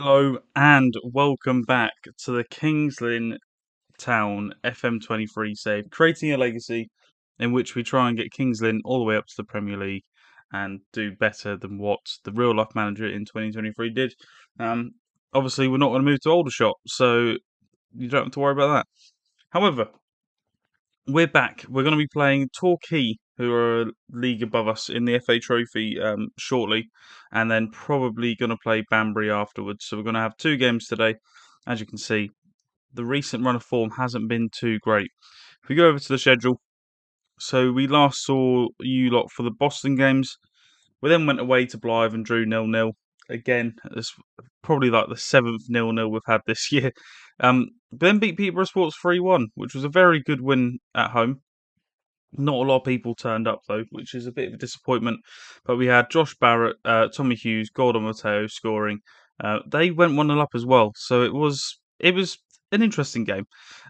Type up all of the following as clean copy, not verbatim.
Hello and welcome back to the Kings Lynn Town FM23 save, creating a legacy in which we try and get Kings Lynn all the way up to the Premier League and do better than what the real life manager in 2023 did. Obviously, we're not going to move to Aldershot, so you don't have to worry about that. However, we're back. We're going to be playing Torquay, who are a league above us in the FA Trophy shortly, and then probably going to play Banbury afterwards. So we're going to have two games today. As you can see, the recent run of form hasn't been too great. If we go over to the schedule, so we last saw you lot for the Boston games. We then went away to Blythe and drew 0-0. Again, it's probably like the 7th 0-0 we've had this year. Then beat Peterborough Sports 3-1, which was a very good win at home. Not a lot of people turned up though, which is a bit of a disappointment. But we had Josh Barrett, Tommy Hughes, Gordon Matteo scoring. They went 1-0 up as well, so it was an interesting game.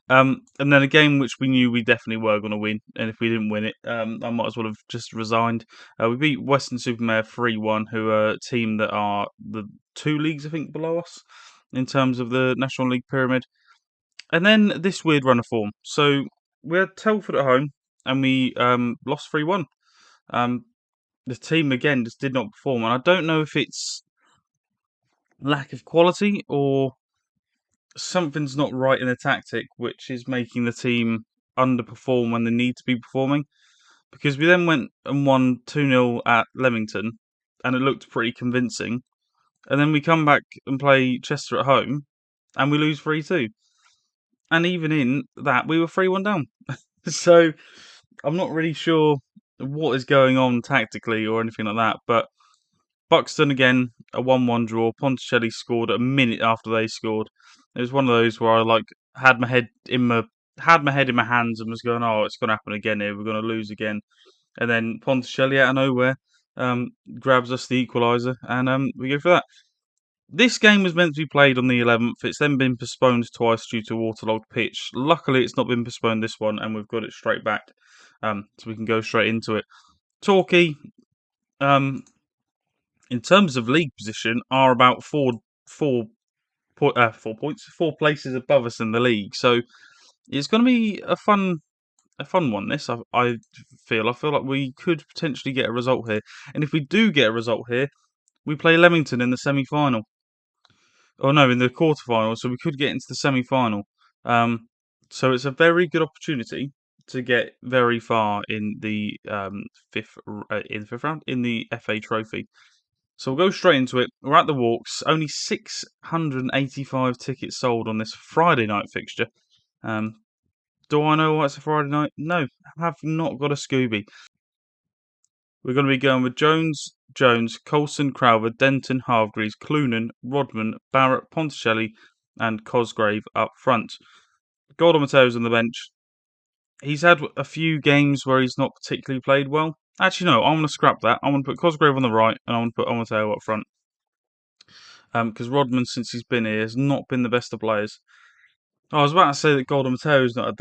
And then a game which we knew we definitely were going to win, and if we didn't win it, I might as well have just resigned. We beat Western Supermare 3-1, who are a team that are the two leagues I think below us in terms of the National League pyramid. And then this weird run of form. So we had Telford at home, and we lost 3-1. The team again just did not perform, and I don't know if it's lack of quality or something's not right in the tactic, which is making the team underperform when they need to be performing. Because we then went and won 2-0 at Leamington, and it looked pretty convincing. And then we come back and play Chester at home, and we lose 3-2. And even in that, we were 3-1 down. So I'm not really sure what is going on tactically or anything like that. But Buxton again, a 1-1 draw. Ponticelli scored a minute after they scored. It was one of those where I had my head in my hands and was going, "Oh, it's going to happen again here. We're going to lose again." And then Ponticelli out of nowhere grabs us the equaliser, and we go for that. This game was meant to be played on the 11th. It's then been postponed twice due to a waterlogged pitch. Luckily, it's not been postponed this one, and we've got it straight back, so we can go straight into it. Torquay, um, in terms of league position, are about four four places above us in the league. So it's going to be a fun one. This I feel like we could potentially get a result here, and if we do get a result here, we play Leamington in the semi-final. Oh no, in the quarterfinal, so we could get into the semi-final. So it's a very good opportunity to get very far in the fifth round in the FA Trophy. So we'll go straight into it. We're at the Walks. Only 685 tickets sold on this Friday night fixture. Do I know why it's a Friday night? No, I have not got a Scooby. We're going to be going with Jones, Coulson, Crowther, Denton, Hargreaves, Clunan, Rodman, Barrett, Ponticelli, and Cosgrave up front. Gordon Mateo's on the bench. He's had a few games where he's not particularly played well. Actually, no, I'm going to scrap that. I'm going to put Cosgrave on the right, and I'm going to put Mateo up front. Because Rodman, since he's been here, has not been the best of players. I was about to say that Gordon Mateo's not had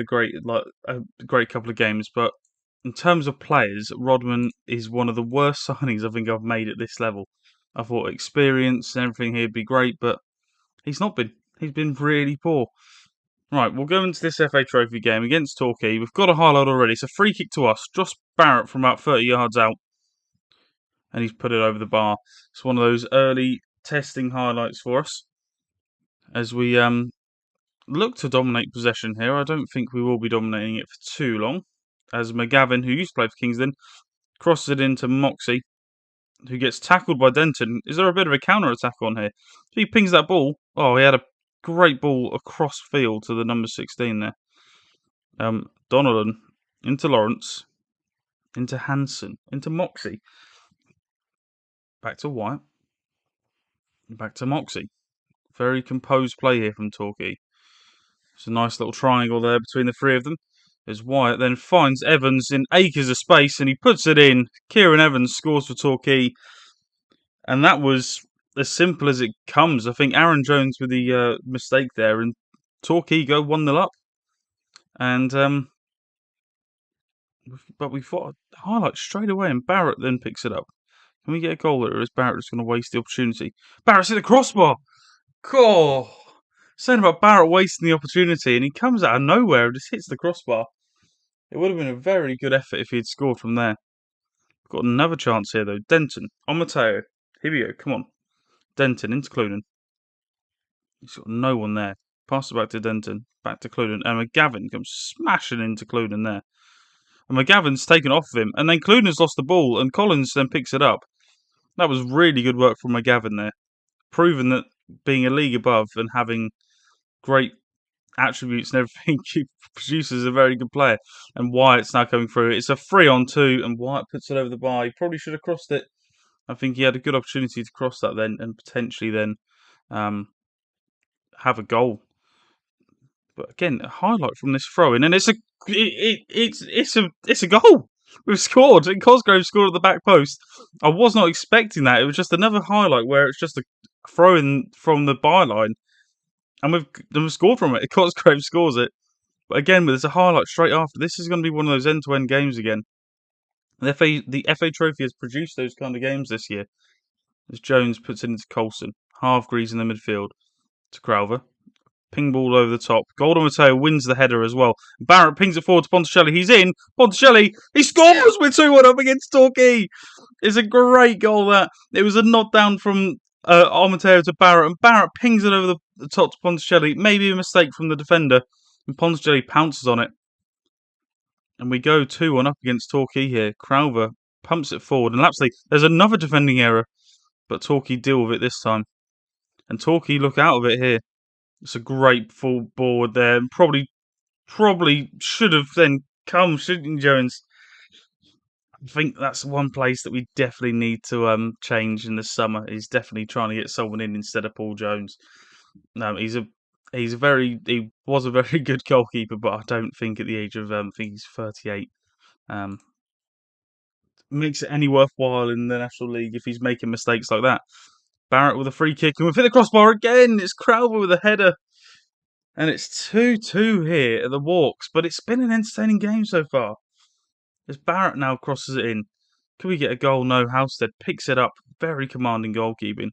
a great couple of games, but in terms of players, Rodman is one of the worst signings I think I've made at this level. I thought experience and everything here'd be great, but he's not been. He's been really poor. Right, we'll go into this FA Trophy game against Torquay. We've got a highlight already. It's a free kick to us. Josh Barrett from about 30 yards out, and he's put it over the bar. It's one of those early testing highlights for us as we look to dominate possession here. I don't think we will be dominating it for too long, as McGavin, who used to play for Kingston, crosses it into Moxie, who gets tackled by Denton. Is there a bit of a counter-attack on here? If he pings that ball, he had a great ball across field to the number 16 there. Donnellan into Lawrence, into Hansen, into Moxie. Back to White. Back to Moxie. Very composed play here from Torquay. It's a nice little triangle there between the three of them. As Wyatt then finds Evans in acres of space and he puts it in. Kieran Evans scores for Torquay. And that was as simple as it comes. I think Aaron Jones with the mistake there, and Torquay go 1-0 up. And but we thought highlight straight away, and Barrett then picks it up. Can we get a goal there, or is Barrett just going to waste the opportunity? Barrett's hit the crossbar! God. Saying about Barrett wasting the opportunity, and he comes out of nowhere and just hits the crossbar. It would have been a very good effort if he had scored from there. Got another chance here, though. Denton on Matteo. Here we go. Come on. Denton into Clunan. He's got no one there. Pass it back to Denton. Back to Clunan. And McGavin comes smashing into Clunan there. And McGavin's taken off of him. And then Clunan's lost the ball, and Collins then picks it up. That was really good work from McGavin there. Proving that being a league above and having great attributes and everything, he produces a very good player. And Wyatt's now coming through. It's a 3-on-2, and Wyatt puts it over the bar. He probably should have crossed it. I think he had a good opportunity to cross that then, and potentially then have a goal. But again, a highlight from this throw-in, and it's a goal. We've scored, and Cosgrove scored at the back post. I was not expecting that. It was just another highlight where it's just a throw-in from the byline, and we've scored from it. Cosgrove scores it. But again, there's a highlight straight after. This is going to be one of those end-to-end games again. The FA Trophy has produced those kind of games this year. As Jones puts it into Coulson. Halfgreaves in the midfield to Crowther. Ping ball over the top. Golden Matteo wins the header as well. Barrett pings it forward to Ponticelli. He's in. Ponticelli, he scores with 2-1 up against Torquay. It's a great goal, that. It was a nod down from Matteo to Barrett, and Barrett pings it over the top to Ponticelli. Maybe a mistake from the defender, and Ponticelli pounces on it. And we go 2-1 up against Torquay here. Crowther pumps it forward, and Lapsley, there's another defending error, but Torquay deal with it this time. And Torquay look out of it here. It's a great full board there. Probably should have then come, shouldn't Jones? I think that's one place that we definitely need to change in the summer. He's definitely trying to get someone in instead of Paul Jones. No, he was a very good goalkeeper, but I don't think at the age of I think he's 38. Makes it any worthwhile in the National League if he's making mistakes like that. Barrett with a free kick, and we've hit the crossbar again. It's Crowther with a header. And it's 2-2 here at the Walks, but it's been an entertaining game so far. As Barrett now crosses it in. Can we get a goal? No. Halstead picks it up. Very commanding goalkeeping.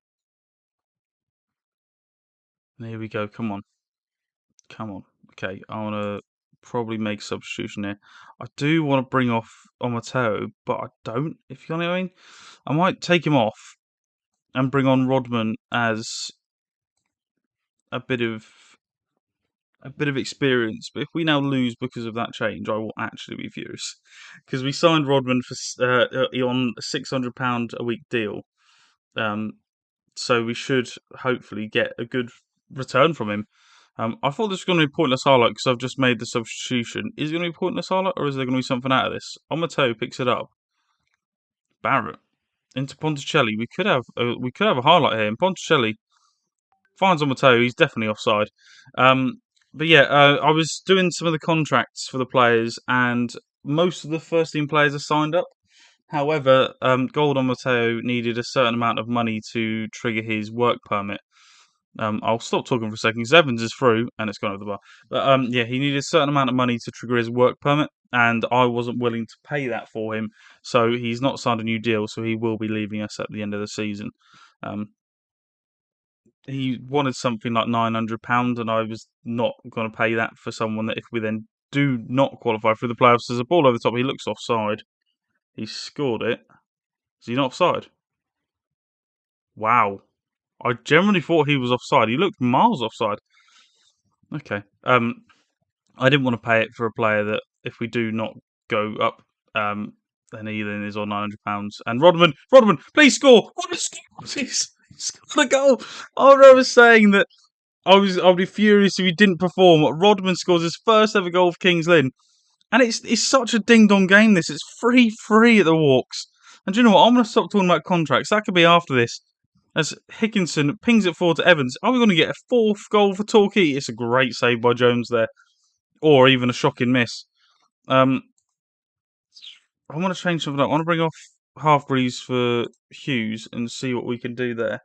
And here we go. Come on. Okay, I want to probably make a substitution here. I do want to bring off Matteo, but I don't, if you know what I mean. I might take him off and bring on Rodman as a bit of experience. But if we now lose because of that change, I will actually be furious, because we signed Rodman for on a £600 a week deal. So we should hopefully get a good return from him. I thought this was going to be a pointless highlight because I've just made the substitution. Is it going to be a pointless highlight, or is there going to be something out of this? Matteo picks it up. Barrett into Ponticelli. We could have a highlight here. And Ponticelli finds Matteo. He's definitely offside. But yeah, I was doing some of the contracts for the players, and most of the first team players are signed up. However, Golden Matteo needed a certain amount of money to trigger his work permit. I'll stop talking for a second because Evans is through and it's gone over the bar. But yeah, he needed a certain amount of money to trigger his work permit, and I wasn't willing to pay that for him. So he's not signed a new deal, so he will be leaving us at the end of the season. He wanted something like £900, and I was not going to pay that for someone that if we then do not qualify for the playoffs, there's a ball over the top. He looks offside. He scored it. Is he not offside? Wow. I generally thought he was offside. He looked miles offside. Okay. I didn't want to pay it for a player that if we do not go up, then he then is on £900. And Rodman, please score! Rodman scores! He's got a goal. I was saying that I'd be furious if he didn't perform. Rodman scores his first ever goal for Kings Lynn. And it's such a ding-dong game, this. It's 3-3 at the Walks. And do you know what? I'm going to stop talking about contracts. That could be after this. As Hickinson pings it forward to Evans. Are we going to get a fourth goal for Torquay? It's a great save by Jones there. Or even a shocking miss. I want to change something up. I want to bring off Halfgreaves for Hughes and see what we can do there.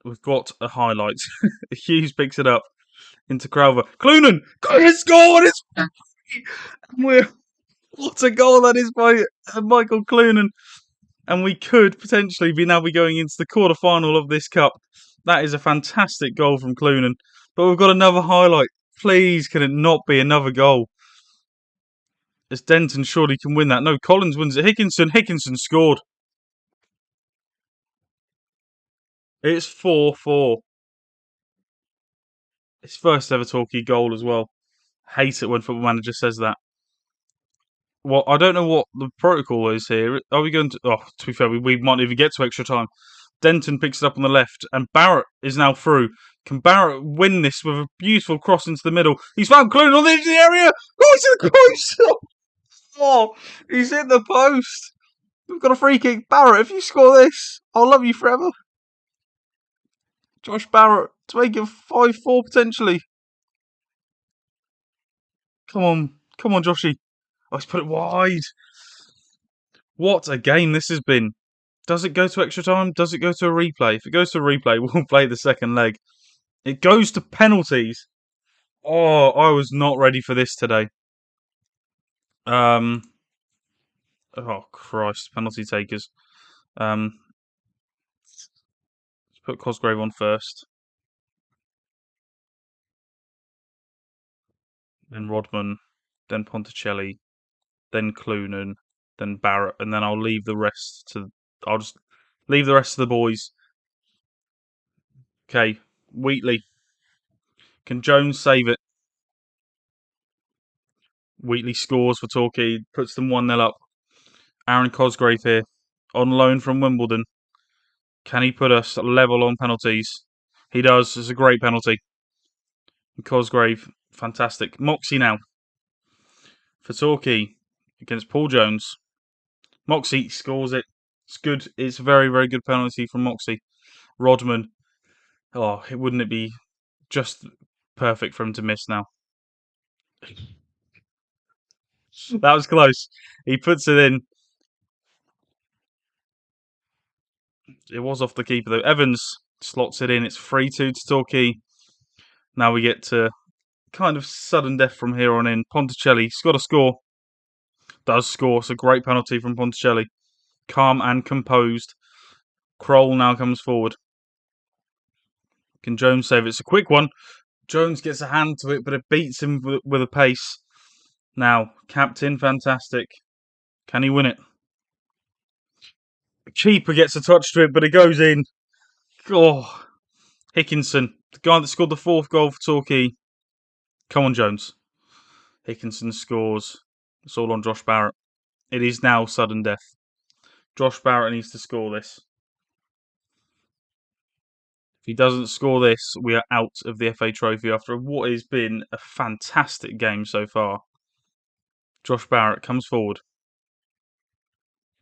We've got a highlight. Hughes picks it up into Crowther. Clunan! Clunan scored! What a goal that is by Michael Clunan. and we could potentially be going into the quarter-final of this cup. That is a fantastic goal from Clunan. But we've got another highlight. Please, can it not be another goal? As Denton surely can win that. No, Collins wins it. Hickinson scored. It's 4-4. His first ever Torquay goal as well. Hate it when Football Manager says that. Well, I don't know what the protocol is here. Are we going to... Oh, to be fair, we might even get to extra time. Denton picks it up on the left, and Barrett is now through. Can Barrett win this with a beautiful cross into the middle? He's found Clunan on the edge of the area. Oh, he's in the post! Oh, he's in the post. We've got a free kick. Barrett, if you score this, I'll love you forever. Josh Barrett to make it 5-4 potentially. Come on, Joshy. Oh, he's put it wide. What a game this has been. Does it go to extra time? Does it go to a replay? If it goes to a replay, we'll play the second leg. It goes to penalties. Oh, I was not ready for this today. Oh Christ, penalty takers. Let's put Cosgrave on first. Then Rodman. Then Ponticelli. Then Clunan. Then Barrett. And then I'll leave the rest to... I'll just leave the rest to the boys. Okay, Wheatley. Can Jones save it? Wheatley scores for Torquay, puts them 1-0 up. Aaron Cosgrave here, on loan from Wimbledon. Can he put us level on penalties? He does. It's a great penalty. Cosgrave, fantastic. Moxie now for Torquay against Paul Jones. Moxie scores it. It's good. It's a very, very good penalty from Moxie. Rodman. Oh, wouldn't it be just perfect for him to miss now? That was close. He puts it in. It was off the keeper though. Evans slots it in. It's 3-2 to Torquay. Now we get to kind of sudden death from here on in. Ponticelli's got to score. Does score. It's a great penalty from Ponticelli. Calm and composed. Kroll now comes forward. Can Jones save it? It's a quick one. Jones gets a hand to it, but it beats him with a pace. Now, captain, fantastic. Can he win it? The keeper gets a touch to it, but it goes in. Oh, Hickinson, the guy that scored the fourth goal for Torquay. Come on, Jones. Hickinson scores. It's all on Josh Barrett. It is now sudden death. Josh Barrett needs to score this. If he doesn't score this, we are out of the FA Trophy after what has been a fantastic game so far. Josh Barrett comes forward.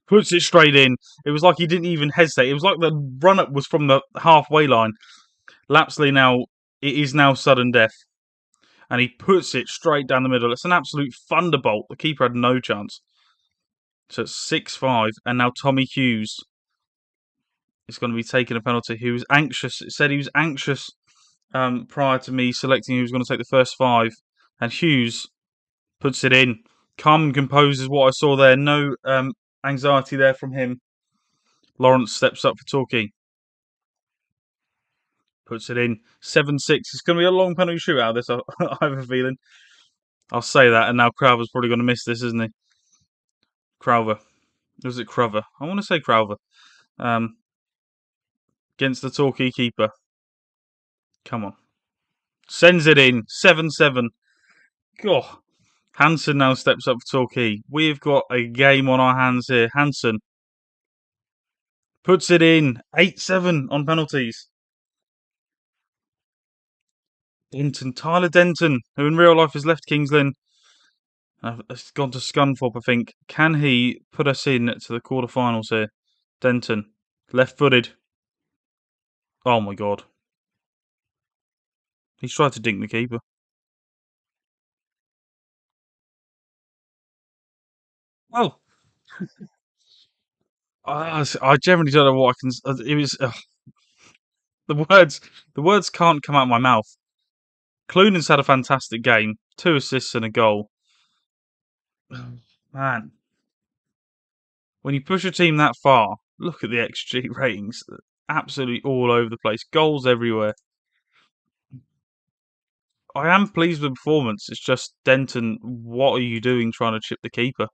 Puts it straight in. It was like he didn't even hesitate. It was like the run-up was from the halfway line. Lapsley now, it is now sudden death. And he puts it straight down the middle. It's an absolute thunderbolt. The keeper had no chance. So it's 6-5. And now Tommy Hughes is going to be taking a penalty. He was anxious. It said he was anxious prior to me selecting who was going to take the first 5. And Hughes puts it in. Calm and composed is what I saw there. No anxiety there from him. Lawrence steps up for Torquay. Puts it in. 7-6. It's going to be a long penalty shootout, this, I have a feeling. I'll say that, and now Crowther's probably going to miss this, isn't he? Crowther. Was it Crowther? I want to say Crowther. Against the Torquay keeper. Come on. Sends it in. 7-7. God. Hansen now steps up for Torquay. We've got a game on our hands here. Hansen puts it in. 8-7 on penalties. Denton. Tyler Denton, who in real life has left Kings Lynn. Has gone to Scunthorpe, I think. Can he put us in to the quarterfinals here? Denton. Left-footed. Oh my god. He's tried to dink the keeper. Oh. I generally don't know what I can... It was... The words can't come out of my mouth. Clunan's had a fantastic game. 2 assists and a goal. Man. when you push a team that far, look at the XG ratings. Absolutely all over the place. Goals everywhere. I am pleased with the performance. It's just, Denton, what are you doing trying to chip the keeper?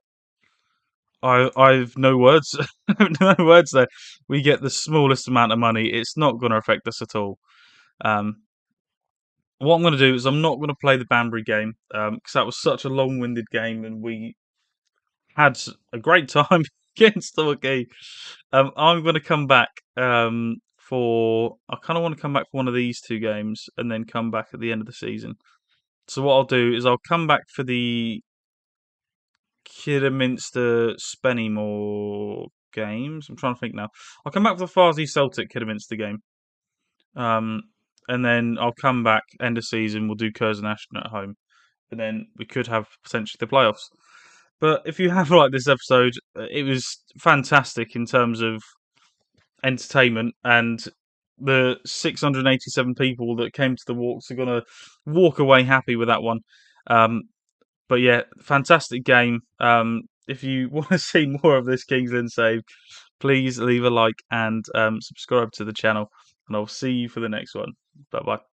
I've no words. No words there. We get the smallest amount of money. It's not going to affect us at all. Um, what I'm going to do is I'm not going to play the Banbury game because that was such a long-winded game and we had a great time against Torquay. I'm going to come back for. I kind of want to come back for one of these two games and then come back at the end of the season. So what I'll do is I'll come back for the Kidderminster Spennymoor games. I'm trying to think now. I'll come back for the Farsley Celtic Kidderminster game. And then I'll come back end of season. We'll do Curzon Ashton at home, and then we could have potentially the playoffs. But if you have liked this episode, it was fantastic in terms of entertainment, and the 687 people that came to the walks are going to walk away happy with that one. But yeah, fantastic game. If you want to see more of this Kings Lynn save, please leave a like and subscribe to the channel. And I'll see you for the next one. Bye bye.